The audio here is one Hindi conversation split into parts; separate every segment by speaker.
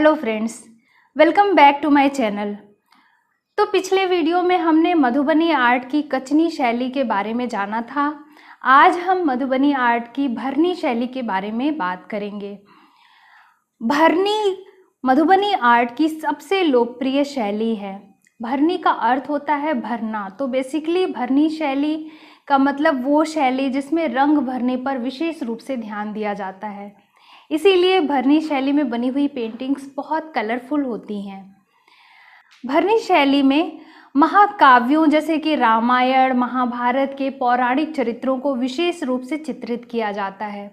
Speaker 1: Hello friends, welcome back to my channel. तो पिछले वीडियो में हमने मधुबनी आर्ट की कचनी शैली के बारे में जाना था। आज हम मधुबनी आर्ट की भरनी शैली के बारे में बात करेंगे। भरनी मधुबनी आर्ट की सबसे लोकप्रिय शैली है। भरनी का अर्थ होता है भरना। तो बेसिकली भरनी शैली का मतलब वो शैली जिसमें रंग भरने पर विशेष रूप से ध्यान दिया जाता है। इसीलिए भरनी शैली में बनी हुई पेंटिंग्स बहुत कलरफुल होती हैं। भरनी शैली में महाकाव्यों जैसे कि रामायण, महाभारत के पौराणिक चरित्रों को विशेष रूप से चित्रित किया जाता है।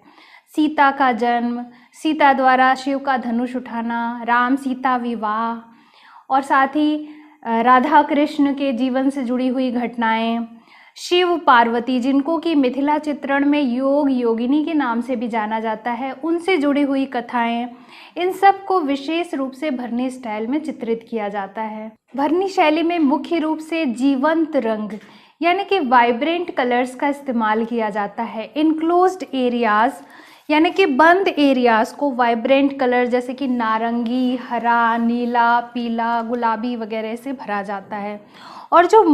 Speaker 1: सीता का जन्म, सीता द्वारा शिव का धनुष उठाना, राम सीता विवाह और साथ ही राधा कृष्ण के जीवन से जुड़ी हुई घटनाएं, शिव पार्वती जिनको कि मिथिला चित्रण में योग योगिनी के नाम से भी जाना जाता है, उनसे जुड़ी हुई कथाएं, इन सब को विशेष रूप से भरनी स्टाइल में चित्रित किया जाता है। भरनी शैली में मुख्य रूप से जीवंत रंग यानी कि वाइब्रेंट कलर्स का इस्तेमाल किया जाता है। इनक्लोज्ड एरियाज यानी कि बंद एरियाज को वाइब्रेंट कलर जैसे कि नारंगी, हरा, नीला, पीला, गुलाबी वगैरह से भरा जाता है और जो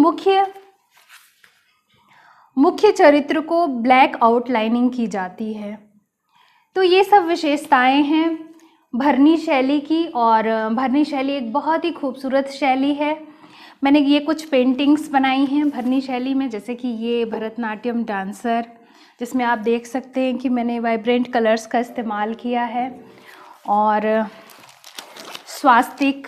Speaker 1: मुख्य चरित्र को ब्लैक आउटलाइनिंग की जाती है। तो ये सब विशेषताएं हैं भरनी शैली की और भरनी शैली एक बहुत ही खूबसूरत शैली है। मैंने ये कुछ पेंटिंग्स बनाई हैं भरनी शैली में, जैसे कि ये भरतनाट्यम डांसर जिसमें आप देख सकते हैं कि मैंने वाइब्रेंट कलर्स का इस्तेमाल किया है और स्वास्तिक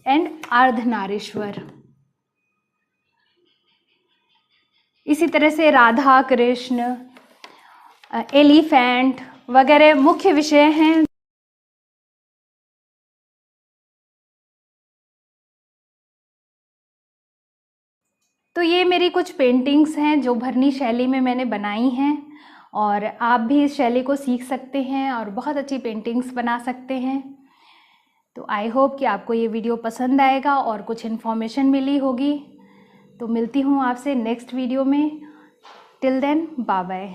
Speaker 1: एंड अर्धनारीश्वर। इसी तरह से राधा कृष्ण, एलिफेंट वगैरह मुख्य विषय हैं। तो ये मेरी कुछ पेंटिंग्स हैं जो भरनी शैली में मैंने बनाई हैं और आप भी इस शैली को सीख सकते हैं और बहुत अच्छी पेंटिंग्स बना सकते हैं। तो आई होप कि आपको ये वीडियो पसंद आएगा और कुछ इन्फॉर्मेशन मिली होगी। तो मिलती हूँ आपसे नेक्स्ट वीडियो में। Till then bye bye.